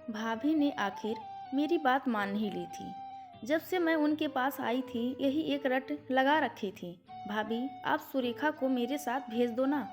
भाभी ने आखिर मेरी बात मान ही ली थी। जब से मैं उनके पास आई थी यही एक रट लगा रखी थी। भाभी आप सुरेखा को मेरे साथ भेज दो ना।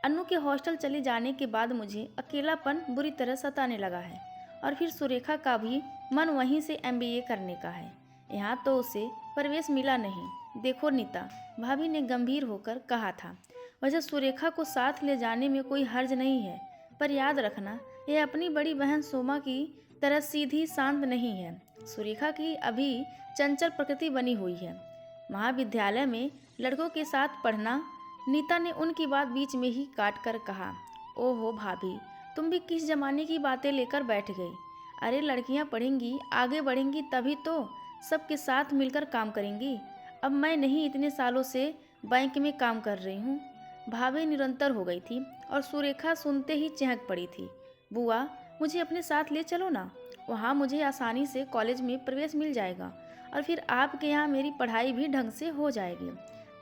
अन्नू के हॉस्टल चले जाने के बाद मुझे अकेलापन बुरी तरह सताने लगा है। और फिर सुरेखा का भी मन वहीं से एमबीए करने का है। यहाँ तो उसे प्रवेश मिला नहीं। देखो नीता, भाभी ने गंभीर होकर कहा था, वैसे सुरेखा को साथ ले जाने में कोई हर्ज नहीं है, पर याद रखना यह अपनी बड़ी बहन सोमा की तरह सीधी शांत नहीं है। सुरेखा की अभी चंचल प्रकृति बनी हुई है। महाविद्यालय में लड़कों के साथ पढ़ना। नीता ने उनकी बात बीच में ही काट कर कहा, ओहो भाभी, तुम भी किस जमाने की बातें लेकर बैठ गई। अरे लड़कियां पढ़ेंगी, आगे बढ़ेंगी तभी तो सबके साथ मिलकर काम करेंगी। अब मैं नहीं इतने सालों से बैंक में काम कर रही हूँ। भाभी निरंतर हो गई थी और सुरेखा सुनते ही चहक पड़ी थी। बुआ मुझे अपने साथ ले चलो ना, वहाँ मुझे आसानी से कॉलेज में प्रवेश मिल जाएगा और फिर आपके यहाँ मेरी पढ़ाई भी ढंग से हो जाएगी।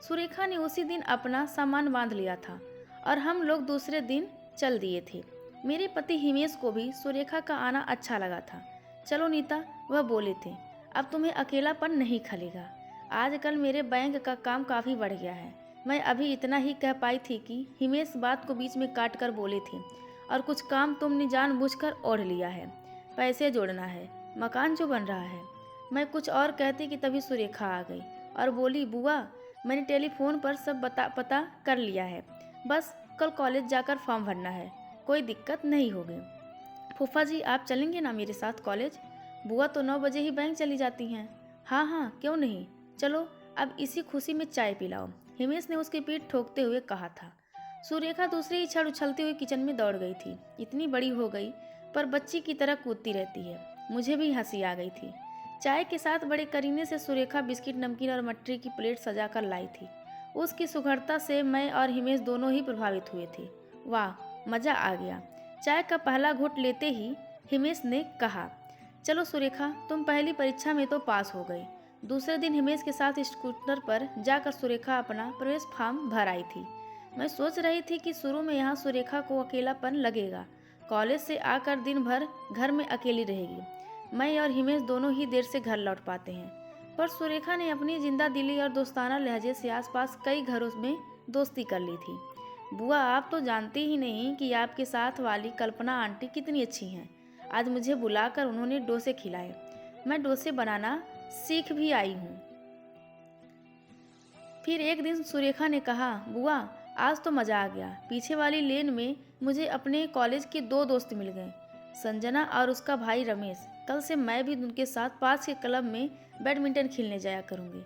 सुरेखा ने उसी दिन अपना सामान बांध लिया था और हम लोग दूसरे दिन चल दिए थे। मेरे पति हिमेश को भी सुरेखा का आना अच्छा लगा था। चलो नीता, वह बोले थे, अब तुम्हें अकेलापन नहीं खलेगा। आजकल मेरे बैंक का काम काफ़ी बढ़ गया है। मैं अभी इतना ही कह पाई थी कि हिमेश बात को बीच में काट कर बोले थे, और कुछ काम तुमने जानबूझकर ओढ़ लिया है। पैसे जोड़ना है, मकान जो बन रहा है। मैं कुछ और कहती कि तभी सुरेखा आ गई और बोली, बुआ मैंने टेलीफोन पर सब पता कर लिया है, बस कल कॉलेज जाकर फॉर्म भरना है, कोई दिक्कत नहीं होगी। फूफा जी आप चलेंगे ना मेरे साथ कॉलेज? बुआ तो 9 बजे ही बैंक चली जाती हैं। हाँ हाँ क्यों नहीं, चलो अब इसी खुशी में चाय पिलाओ, हिमेश ने उसकी पीठ ठोकते हुए कहा था। सुरेखा दूसरी ही क्षण उछलती हुई किचन में दौड़ गई थी। इतनी बड़ी हो गई पर बच्ची की तरह कूदती रहती है। मुझे भी हंसी आ गई थी। चाय के साथ बड़े करीने से सुरेखा बिस्किट, नमकीन और मटरी की प्लेट सजाकर लाई थी। उसकी सुघड़ता से मैं और हिमेश दोनों ही प्रभावित हुए थे। वाह मज़ा आ गया। चाय का पहला घूंट लेते ही हिमेश ने कहा, चलो सुरेखा तुम पहली परीक्षा में तो पास हो गई। दूसरे दिन हिमेश के साथ स्कूटर पर जाकर सुरेखा अपना प्रवेश फॉर्म भर आई थी। मैं सोच रही थी कि शुरू में यहाँ सुरेखा को अकेलापन लगेगा। कॉलेज से आकर दिन भर घर में अकेली रहेगी। मैं और हिमेश दोनों ही देर से घर लौट पाते हैं। पर सुरेखा ने अपनी जिंदा दिली और दोस्ताना लहजे से आसपास कई घरों में दोस्ती कर ली थी। बुआ आप तो जानती ही नहीं कि आपके साथ वाली कल्पना आंटी कितनी अच्छी हैं। आज मुझे बुलाकर उन्होंने डोसे खिलाए। मैं डोसे बनाना सीख भी आई हूँ। फिर एक दिन सुरेखा ने कहा, बुआ आज तो मज़ा आ गया। पीछे वाली लेन में मुझे अपने कॉलेज के 2 दोस्त मिल गए, संजना और उसका भाई रमेश। कल से मैं भी उनके साथ पास के क्लब में बैडमिंटन खेलने जाया करूँगी।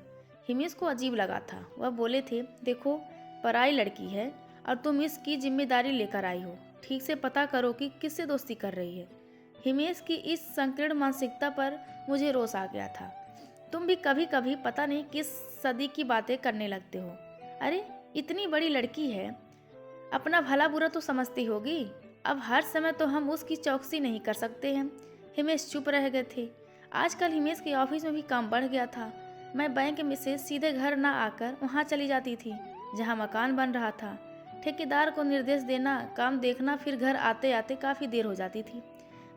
हिमेश को अजीब लगा था। वह बोले थे, देखो पराई लड़की है और तुम इसकी जिम्मेदारी लेकर आई हो, ठीक से पता करो कि किससे दोस्ती कर रही है। हिमेश की इस संकीर्ण मानसिकता पर मुझे रोष आ गया था। तुम भी कभी कभी पता नहीं किस सदी की बातें करने लगते हो। अरे इतनी बड़ी लड़की है, अपना भला बुरा तो समझती होगी। अब हर समय तो हम उसकी चौकसी नहीं कर सकते हैं। हिमेश चुप रह गए थे। आजकल हिमेश के ऑफिस में भी काम बढ़ गया था। मैं बैंक में से सीधे घर ना आकर वहाँ चली जाती थी जहाँ मकान बन रहा था। ठेकेदार को निर्देश देना, काम देखना, फिर घर आते आते काफ़ी देर हो जाती थी।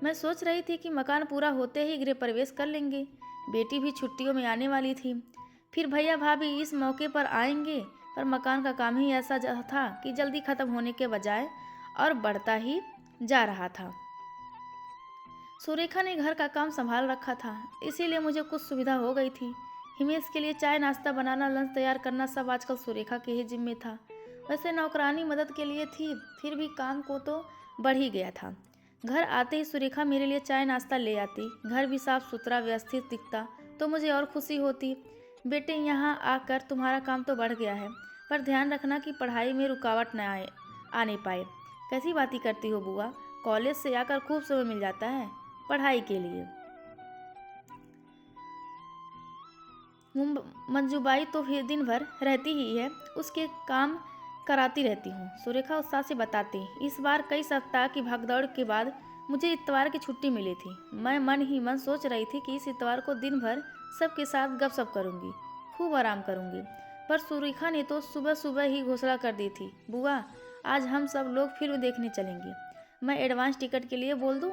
मैं सोच रही थी कि मकान पूरा होते ही गृह प्रवेश कर लेंगे। बेटी भी छुट्टियों में आने वाली थी। फिर भैया भाभी इस मौके पर आएंगे, पर मकान का काम ही ऐसा था कि जल्दी ख़त्म होने के बजाय और बढ़ता ही जा रहा था। सुरेखा ने घर का काम संभाल रखा था, इसीलिए मुझे कुछ सुविधा हो गई थी। हिमेश के लिए चाय नाश्ता बनाना, लंच तैयार करना सब आजकल सुरेखा के ही जिम्मे था। वैसे नौकरानी मदद के लिए थी, फिर भी काम को तो बढ़ ही गया था। घर आते ही सुरेखा मेरे लिए चाय नाश्ता ले आती। घर भी साफ सुथरा व्यवस्थित दिखता तो मुझे और खुशी होती। बेटे यहाँ आकर तुम्हारा काम तो बढ़ गया है, पर ध्यान रखना कि पढ़ाई में रुकावट न आने पाए। कैसी बातें करती हो बुआ, कॉलेज से आकर खूब समय मिल जाता है पढ़ाई के लिए। मंजूबाई तो फिर दिन भर रहती ही है, उसके काम कराती रहती हूँ, सुरेखा उत्साह से बताती। इस बार कई सप्ताह की भागदौड़ के बाद मुझे इतवार की छुट्टी मिली थी। मैं मन ही मन सोच रही थी कि इस इतवार को दिन भर सबके साथ गपशप करूँगी, खूब आराम करूँगी। पर सुरेखा ने तो सुबह सुबह ही घोषणा कर दी थी, बुआ आज हम सब लोग फिल्म देखने चलेंगे। मैं एडवांस टिकट के लिए बोल दूँ?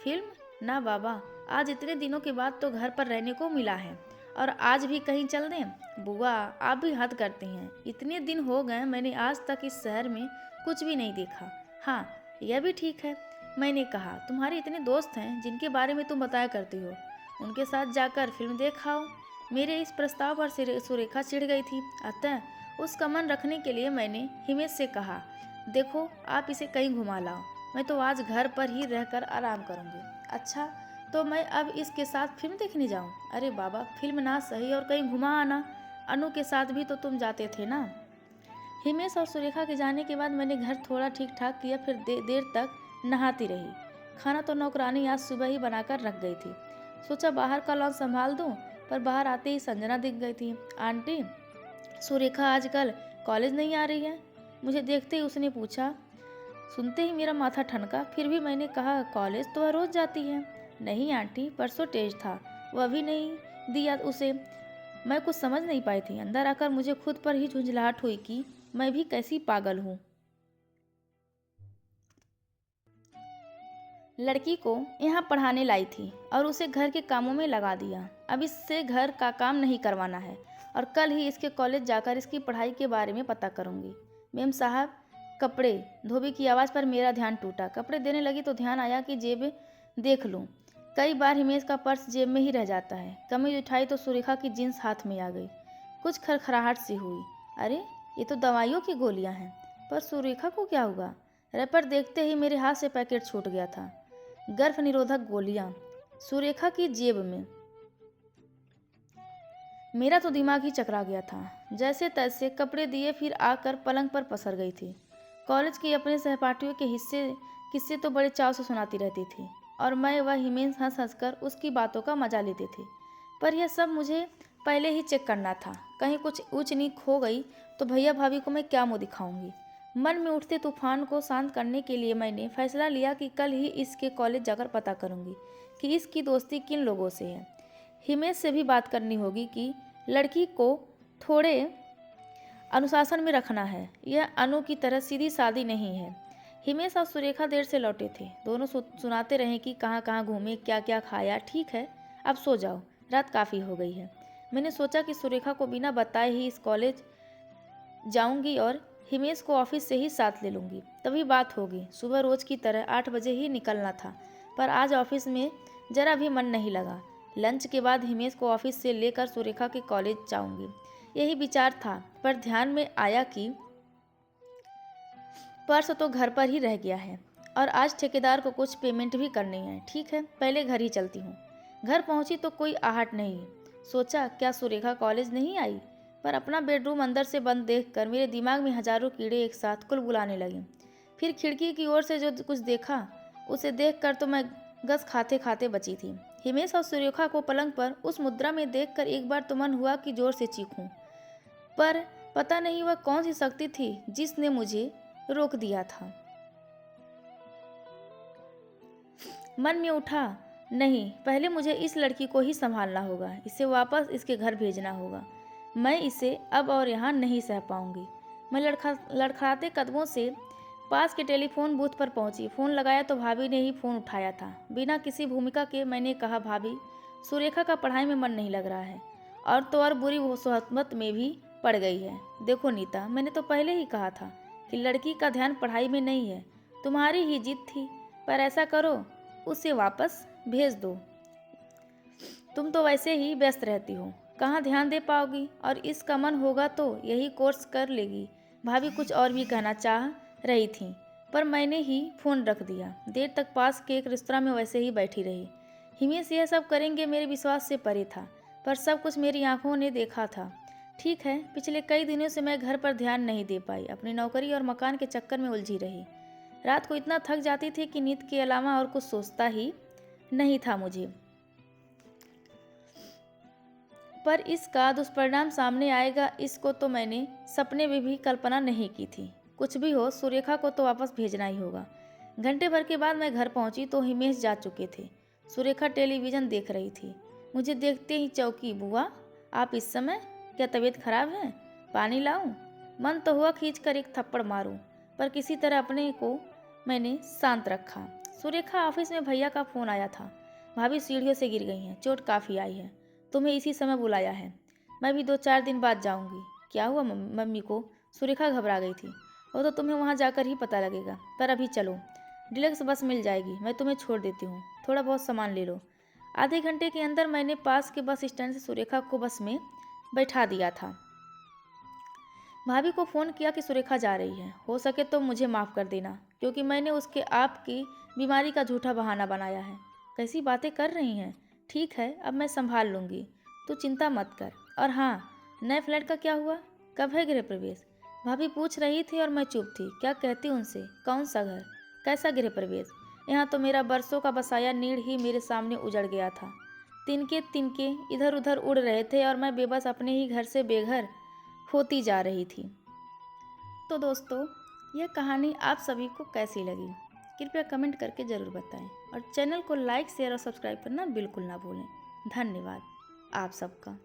फिल्म? ना बाबा, आज इतने दिनों के बाद तो घर पर रहने को मिला है, और आज भी कहीं चल दें? बुआ, आप भी हद करती हैं। इतने दिन हो गए, मैंने आज तक इस शहर में कुछ भी नहीं देखा। हाँ, यह भी ठीक है। मैंने कहा, तुम्हारे इतने दोस्त हैं जिनके बारे में तुम बताया करती हो, उनके साथ जाकर फिल्म देख आओ। मेरे इस प्रस्ताव पर सुरेखा चिढ़ गई थी। अतः उसका मन रखने के लिए मैंने हिमेश से कहा, देखो, आप इसे कहीं घुमा लाओ, मैं तो आज घर पर ही रहकर आराम करूँगी। अच्छा, तो मैं अब इसके साथ फिल्म देखने जाऊं? अरे बाबा, फिल्म ना सही और कहीं घुमा आना। अनु के साथ भी तो तुम जाते थे ना। हिमेश और सुरेखा के जाने के बाद मैंने घर थोड़ा ठीक ठाक किया, फिर देर तक नहाती रही। खाना तो नौकरानी आज सुबह ही बनाकर रख गई थी। सोचा बाहर का लॉन संभाल दूं, पर बाहर आते ही संजना दिख गई थी। आंटी, सुरेखा आजकल कॉलेज नहीं आ रही है? मुझे देखते ही उसने पूछा। सुनते ही मेरा माथा ठनका, फिर भी मैंने कहा, कॉलेज तो वह रोज जाती है। नहीं आंटी, परसों टेस्ट था, वह भी नहीं दिया उसे। मैं कुछ समझ नहीं पाई थी। अंदर आकर मुझे खुद पर ही झुंझलाहट हुई कि मैं भी कैसी पागल हूँ। लड़की को यहाँ पढ़ाने लाई थी और उसे घर के कामों में लगा दिया। अब इससे घर का काम नहीं करवाना है, और कल ही इसके कॉलेज जाकर इसकी पढ़ाई के बारे में पता करूँगी। मेम साहब, कपड़े। धोबी की आवाज़ पर मेरा ध्यान टूटा। कपड़े देने लगी तो ध्यान आया कि जेब देख लूँ। कई बार हिमेश का पर्स जेब में ही रह जाता है। कमीज उठाई तो सुरेखा की जींस हाथ में आ गई। कुछ खरखराहट सी हुई। अरे, ये तो दवाइयों की गोलियां हैं। पर सुरेखा को क्या हुआ? रैपर देखते ही मेरे हाथ से पैकेट छूट गया था। गर्भ निरोधक गोलियां सुरेखा की जेब में। मेरा तो दिमाग ही चकरा गया था। जैसे तैसे कपड़े दिए, फिर आकर पलंग पर पसर गई थी। कॉलेज की अपने सहपाठियों के किस्से तो बड़े चाव से सुनाती रहती थी, और मैं वह हिमेश हंस हंसकर उसकी बातों का मजा लेती थी। पर यह सब मुझे पहले ही चेक करना था। कहीं कुछ ऊंच नीच हो गई तो भैया भाभी को मैं क्या मुँह दिखाऊंगी। मन में उठते तूफान को शांत करने के लिए मैंने फैसला लिया कि कल ही इसके कॉलेज जाकर पता करूंगी कि इसकी दोस्ती किन लोगों से है। हिमेश से भी बात करनी होगी कि लड़की को थोड़े अनुशासन में रखना है। यह अनु की तरह सीधी सादी नहीं है। हिमेश और सुरेखा देर से लौटे थे। दोनों सुनाते रहे कि कहाँ कहाँ घूमे, क्या क्या खाया। ठीक है, अब सो जाओ, रात काफ़ी हो गई है। मैंने सोचा कि सुरेखा को बिना बताए ही इस कॉलेज जाऊंगी और हिमेश को ऑफिस से ही साथ ले लूँगी, तभी बात होगी। सुबह रोज की तरह 8 बजे ही निकलना था, पर आज ऑफिस में जरा भी मन नहीं लगा। लंच के बाद हिमेश को ऑफिस से लेकर सुरेखा के कॉलेज जाऊंगी, यही विचार था। पर ध्यान में आया कि पर्स तो घर पर ही रह गया है, और आज ठेकेदार को कुछ पेमेंट भी करनी है। ठीक है, पहले घर ही चलती हूँ। घर पहुँची तो कोई आहट नहीं। सोचा, क्या सुरेखा कॉलेज नहीं आई? पर अपना बेडरूम अंदर से बंद देखकर मेरे दिमाग में हजारों कीड़े एक साथ कुलबुलाने लगे। फिर खिड़की की ओर से जो कुछ देखा, उसे देखकर तो मैं गस खाते खाते बची थी। हिमेश और सुरेखा को पलंग पर उस मुद्रा में देखकर एक बार तो मन हुआ कि जोर से चीखूं, पर पता नहीं वह कौन सी शक्ति थी जिसने मुझे रोक दिया था। मन में उठा, नहीं, पहले मुझे इस लड़की को ही संभालना होगा। इसे वापस इसके घर भेजना होगा। मैं इसे अब और यहाँ नहीं सह पाऊंगी। मैं लड़खड़ाते कदमों से पास के टेलीफोन बूथ पर पहुंची। फ़ोन लगाया तो भाभी ने ही फ़ोन उठाया था। बिना किसी भूमिका के मैंने कहा, भाभी, सुरेखा का पढ़ाई में मन नहीं लग रहा है, और तो और बुरी सोहबत में भी पड़ गई है। देखो नीता, मैंने तो पहले ही कहा था कि लड़की का ध्यान पढ़ाई में नहीं है। तुम्हारी ही जिद थी। पर ऐसा करो, उसे वापस भेज दो। तुम तो वैसे ही व्यस्त रहती हो, कहाँ ध्यान दे पाओगी, और इसका मन होगा तो यही कोर्स कर लेगी। भाभी कुछ और भी कहना चाह रही थी, पर मैंने ही फ़ोन रख दिया। देर तक पास के एक रेस्तरां में वैसे ही बैठी रही। हिमेश यह सब करेंगे मेरे विश्वास से परे था, पर सब कुछ मेरी आंखों ने देखा था। ठीक है, पिछले कई दिनों से मैं घर पर ध्यान नहीं दे पाई। अपनी नौकरी और मकान के चक्कर में उलझी रही। रात को इतना थक जाती थी कि नींद के अलावा और कुछ सोचता ही नहीं था मुझे। पर इसका दुष्परिणाम सामने आएगा, इसको तो मैंने सपने में भी कल्पना नहीं की थी। कुछ भी हो, सुरेखा को तो वापस भेजना ही होगा। घंटे भर के बाद मैं घर पहुंची तो हिमेश जा चुके थे। सुरेखा टेलीविज़न देख रही थी। मुझे देखते ही चौंकी। बुआ, आप इस समय? क्या तबीयत खराब है? पानी लाऊं? मन तो हुआ खींचकर एक थप्पड़ मारूं, पर किसी तरह अपने को मैंने शांत रखा। सुरेखा ऑफिस में भैया का फ़ोन आया था। भाभी सीढ़ियों से गिर गई हैं, चोट काफ़ी आई है। तुम्हें इसी समय बुलाया है। मैं भी 2-4 दिन बाद जाऊंगी। क्या हुआ मम्मी को? सुरेखा घबरा गई थी। वो तो तुम्हें वहाँ जाकर ही पता लगेगा, पर अभी चलो, डिलक्स बस मिल जाएगी, मैं तुम्हें छोड़ देती हूँ, थोड़ा बहुत सामान ले लो। आधे घंटे के अंदर मैंने पास के बस स्टैंड से सुरेखा को बस में बैठा दिया था। भाभी को फ़ोन किया कि सुरेखा जा रही है, हो सके तो मुझे माफ़ कर देना, क्योंकि मैंने उसके आपकी बीमारी का झूठा बहाना बनाया है। कैसी बातें कर रही हैं? ठीक है, अब मैं संभाल लूँगी, तू चिंता मत कर। और हाँ, नए फ्लैट का क्या हुआ? कब है गृह प्रवेश? भाभी पूछ रही थी और मैं चुप थी। क्या कहती उनसे? कौन सा घर, कैसा गृह प्रवेश? यहाँ तो मेरा बरसों का बसाया नीड़ ही मेरे सामने उजड़ गया था। तिनके तिनके इधर उधर उड़ रहे थे और मैं बेबस अपने ही घर से बेघर होती जा रही थी। तो दोस्तों, यह कहानी आप सभी को कैसी लगी? कृपया कमेंट करके ज़रूर बताएं और चैनल को लाइक शेयर और सब्सक्राइब करना बिल्कुल ना भूलें। धन्यवाद आप सबका।